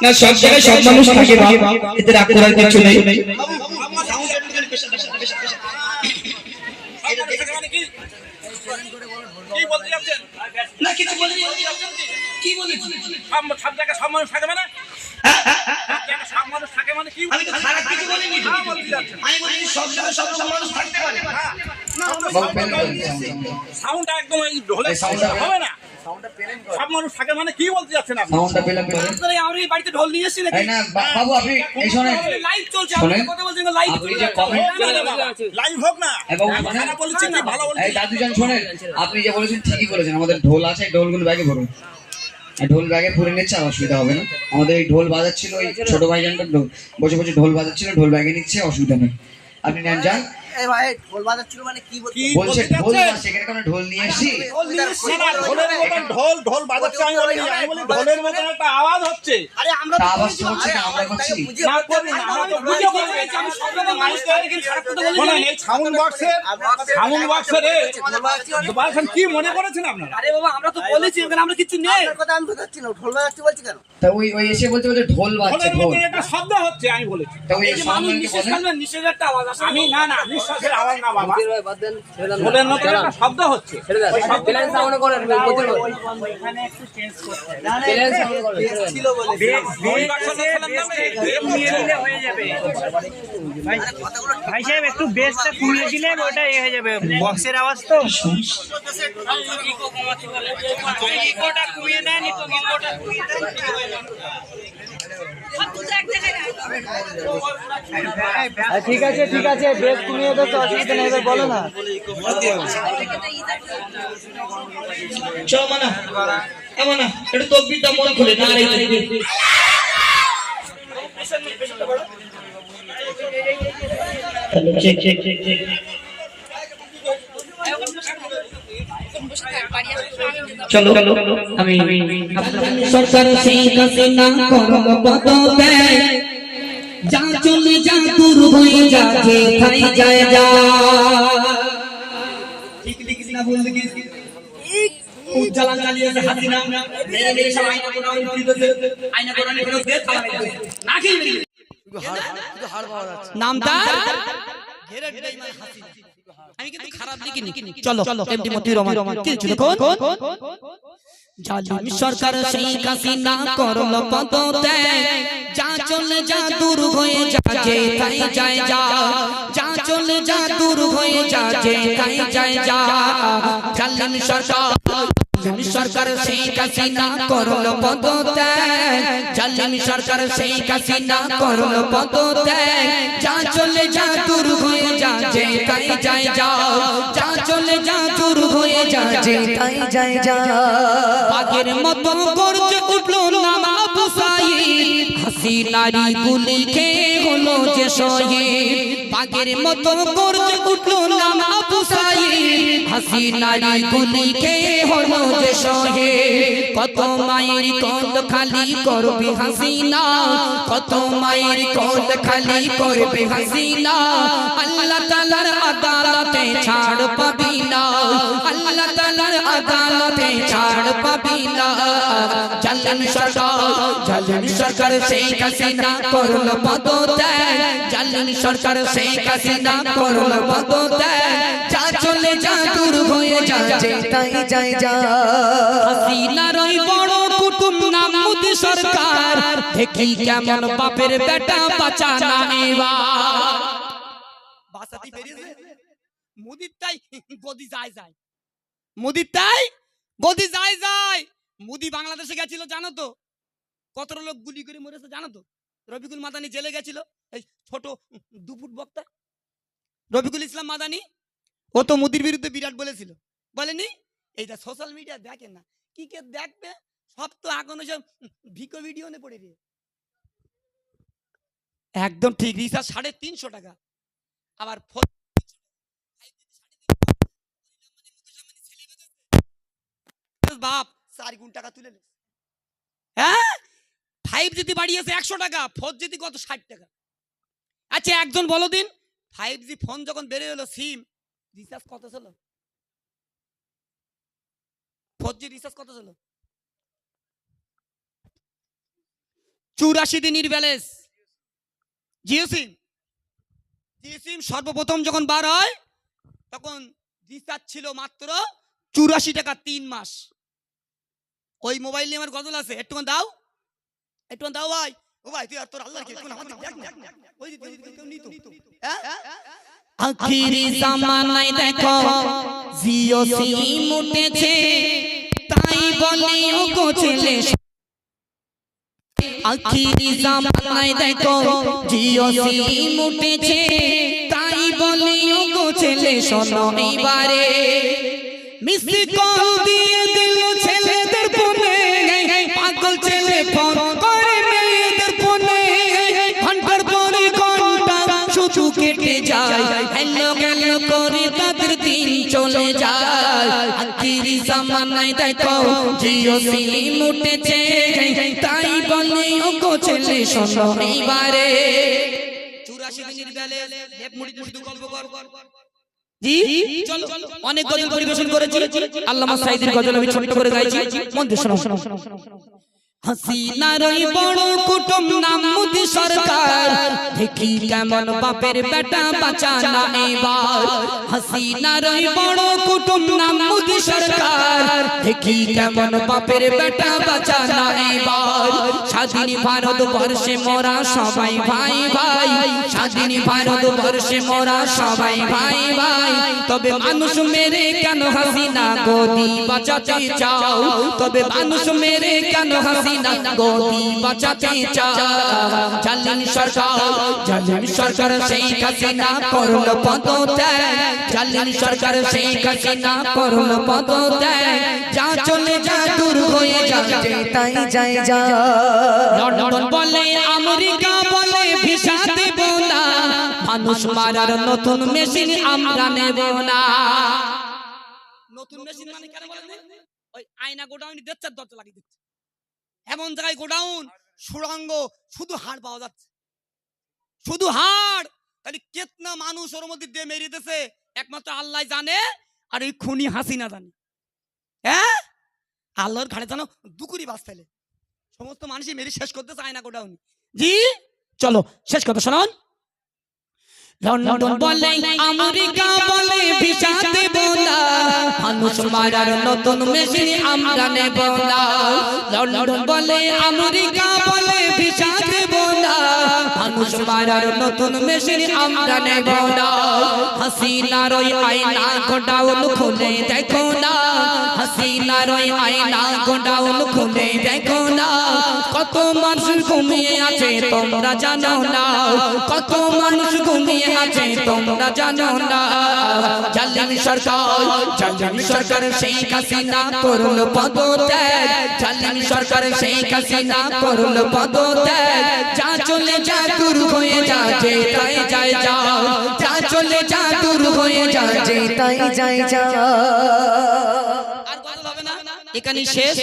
না সব জায়গায় সব মানুষ থাকে বাবা, এতে রাগ করার কিছু নেই। না কিছু বলি, কি বলেছি? সব জায়গায় সব মানুষ থাকে মানে সব মানুষ থাকে মানে কি? আমি তো খারাপ কিছু বলিনি, আমি বলিনি সব জায়গায় সব মানুষ থাকতে পারে। সাউন্ডটা একদম এই ঢোলে হবে না। সব মানুষ থাকে মানে কি বলতে যাচ্ছেন আপনি? সাউন্ডটা পেলাম করে আমরা এই বাড়িতে ঢোল নিয়ে এসেছি নাকি? না বাবু, আপনি এই শুনেন, লাইভ চলছে, আপনি কথা বলছেন লাইভ। আপনি যে কমেন্ট লাইভ হোক না, এবং খারাপ বলছেন কি ভালো বলছেন? এই দাদুজান শুনেন, আপনি যে বলেছেন ঠিকই বলেছেন। আমাদের ঢোল আছে, ঢোলগুলো ব্যাগে ভরুন। ঢোল ব্যাগে ভরে নিচ্ছে, অসুবিধা হবে না। আমাদের এই ঢোল বাজাচ্ছিল, ওই ছোট ভাইজানটা বসে বসে ঢোল বাজাচ্ছিল, ঢোল ব্যাগে নিচ্ছে, অসুবিধা নেই। আপনি নেন যান। এই ভাই ঢোল বাজাচ্ছিল মানে কি বলতে? বলছে ঢোল না, সেখানে কোনো ঢোল নিয়ে এসেছি। ঢোলের মতন ঢোল বাজাচ্ছে আমি বলি, ঢোলের মতন একটা আওয়াজ হচ্ছে। আরে আমরা তা আওয়াজ তো হচ্ছে না, আমরা করছি। না করবি না, আমরা তো বুঝে বলছি, আমি সব রকম মানুষকে দেখি খারাপ কথা বলি না। এই সাউন্ড বক্সে বলছেন কি মনে করেছেন আপনারা? আরে বাবা আমরা তো বলেছি এখানে আমরা কিছু নেই। আপনার কথা আমি বুঝাচ্ছি না, ঢোল বাজাচ্ছি বলছি কেন? তা ওই এসে বলতে বলতে ঢোল বাজছে, ঢোলের ঢোল। মতন একটা শব্দ হচ্ছে আমি বলেছি। তা ওই এই যে মানুষ নিঃশ্বাস ফেলবেন, নিঃশ্বাসের একটা আওয়াজ আসে। আমি না নিঃশ্বাসের আওয়াজ না বাবা, ঢোলের মতন একটা শব্দ হচ্ছে। ওই শব্দটা সাউন্ড করেন ওইখানে একটু চেঞ্জ করতে ছিল বলে হয়ে যাবে। ভাই সাহেব একটু বেসটা কমিয়ে দিলে ওটা হয়ে যাবে, বক্সের আওয়াজ তো। ইকোটা কমিয়ে দেন, ইকোটা কমিয়ে দেন। ঠিক আছে বেস কমিয়ে দাও তো, অসুবিধা নেই, এবার বলো না। চলো মানা, মানা একটু তকবিরটা মন খুলে না। Hello, check. চলো আমি সরকার সেই কাছে না করো পদবে, যা চলে যা দূর হয়ে যা, যে খাই যায় যা। ঠিক লিখিস না, বলতে কি উজ্জ্বলা চালিয়েছে হাসিনা, মেরে মেরে সব আয়না কোরআন দিতেছে, আয়না কোরআনে ফেরত দে, না কি নামটা ঘেরে বেঈমান হাসিনা। আমি কিন্তু খারাপ লিখিনি। চলো এমডি মতিউর রহমান কি ছিল কোন জালিম সরকার সেই হাসিনা করলো পদত্যাগ, যা চলে যা দূর হয়ে যা, যে তাই যায় যা। যা চলে যা দূর হয়ে যা, যে তাই যায় যা। জালিম সরকার সেই হাসিনা করলো পদত্যাগ, জালিম সরকার সেই হাসিনা করলো পদত্যাগ। যা চলে যা দূর হয়ে যা, যে তাই যায় যা। যা চলে যা দূর হয়ে যা, যে তাই যায় যা। বাঘের মতো গর্জে উঠলো নাম আবু সাঈদ, হাসিনারি গুলি খেয়ে হলো যে শহীদ। বাঘের মতো গর্জে উঠলো নাম আবু সাঈদ, হাসিনারি গুলি খেয়ে হলো যে শহীদ। কত মায়ের কোল খালি করবে হাসিনা, কত মায়ের কোল খালি করবে হাসিনা। আল্লাহ তাআলার আদালতে ছাড় পাবি না, আল্লাহ তাআলার আদালতে ছাড় পাবি না। জালিম সরকার সেই হাসিনা করলো পদত্যাগ, জালিম সরকার সেই হাসিনা করলো পদত্যাগ। যা চলে যা দূর হয়ে যা, যে তাই যায় যা। হাসিনার ওই বড় কুটুম নাম মোদি সরকার, দেখি কেমন বাপের বেটা বাঁচানা এবার। বাসাতি বেরিয়েছে মুদির তাই গদি যায় মুদির তাই গদি যায়। মুদি বাংলাদেশে গেছিল জানো তো, কত লোক গুলি করে মরেছে জানো তো। রফিকুল মাদানি জেলে গেছিল, এই ছোট 2 ফুট বক্তা রফিকুল ইসলাম মাদানি, ও তো মুদির বিরুদ্ধে বিরাট বলেছিল, বলেনি? এইটা সোশ্যাল মিডিয়া দেখেন না, কি কে দেখবে? সব তো এখন সব ভিকো ভিডিও নে পড়ে রে। একদম ঠিক, রিচার্জ 350 টাকা। আবার বাপ 4 গুণ টাকা তুলে নে। হ্যাঁ 5G বাড়িয়েছে 100 টাকা, 4G কত 60 টাকা। আচ্ছা একজন বলো দিন, 5G ফোন যখন বেরিয়ে হলো সিম রিচার্জ কত ছিল? 4G রিচার্জ কত ছিল? 84 দিনের ব্যালেন্স। জিও সিম সর্বপ্রথম যখন বার হয় তখন রিচার্জ ছিল মাত্র 84 টাকা 3 মাস। ওই মোবাইল নিয়ে আমার গজল আছে, একটু দাও ভাই। ও ভাই তুই আর তোর আল্লাহর কি কোন আমাদের দেখ না, ওই যে কেউ নিত হ্যাঁ। আখিরি জামানায় দেখো জিও সিম উঠেছে, তাই বলে ও গো ছেলে। আখিরি জামানায় দেখো জিও সিম উঠেছে, তাই বলে ও গো ছেলে শোনো এইবারে। মিসড কল দিয়ে দিল ছেলেদের ফোনে, পাগল ছেলে ফোন করে মেয়েদের ফোনে, ঘন্টার পরে ঘন্টা শুধু কেটে যায়, হ্যালো হ্যালো করে তাদের দিন চলে যায়। আখিরি জামানায় দেখো জিও সিম উঠেছে, তাই বলে ও গো ছেলে শোনো এইবারে। 84 দিনের ব্যালেন্স এক মুড়ি শুধু গল্প কর। জি চলো অনেক গজল পরিবেশন করেছি, আল্লামা সাঈদীর গজল আমি ছোট করে গাইছি, মন দিয়ে শোনো। হাসিনার ওই বড় কুটুম নাম মোদি সরকার, দেখি কেমন বাপের বেটা বাঁচানা এবার। হাসিনার ওই বড় কুটুম নাম মোদি সরকার, দেখি কেমন বাপের বেটা বাঁচানা এবার। স্বাধীন ভারত বর্ষে মোরা সবাই ভাই ভাই, স্বাধীন ভারত বর্ষে মোরা সবাই ভাই ভাই। তবে মানুষ মেরে কেন হাসিনা গদি বাঁচাতে চাও, তবে মানুষ মেরে কেন হাসিনা গদি বাঁচাতে চাও। জালিম সরকার সেই হাসিনা করল পদত্যাগ, জালিম সরকার সেই হাসিনা করল পদত্যাগ। যা চলে যা দূর হয়ে যা, তাই যাই যা। লন্ডন বলে আমেরিকা বলে ভিসা দেব না, মানুষ মারার নতুন মেশিন আমরা নেব না। নতুন মেশিন মানে কেন বলেন? ওই আয়না গোডাউন দিচ্ছে, দরজা লাগিয়ে দিচ্ছে, এমন জায়গায় গোডাউন সুড়ঙ্গ, শুধু হাড় পাওয়া যাচ্ছে, শুধু হাড়। তাহলে কেতনা মানুষ ওর মধ্যে দিয়ে মেরে দিতেছে একমাত্র আল্লাহ জানে, আর ওই খুনি হাসিনা জানে। হ্যাঁ, আল্লাহর ঘাড়ে জানো দুকুরি বাস ফেলে, সমস্ত মানুষই মেরে শেষ করতেছে আয়না গোডাউন। জি চলো শেষ কথা শোনান। লন্ডন বলে আমেরিকা বলে ভিসা দেব না, মানুষ মারার নতুন মেশিন আমরা নেব না। লন্ডন বলে আমেরিকা বলে ভিসা দেব না, মানুষ মারার নতুন মেশিন আমরা নেব না। হাসিনার ওই আয়না গোডাউন খুলে দেখো না, হাসিনার ওই আয়না গোডাউন খুলে দেখো না। কত মানুষ ঘুমিয়ে আছে তোমরা জানো না, কত মানুষ ঘুমিয়ে আছে তোমরা জানো না। জালিম সরকার সেই হাসিনা করল পদত্যাগ, জালিম সরকার সেই হাসিনা করল পদত্যাগ। যা চলে যা দূর হয়ে যা, যেতাই যায় যাও, যা চলে যা দূর হয়ে যা, তাই যাই যা। আর গজল হবে না, এখানে শেষ।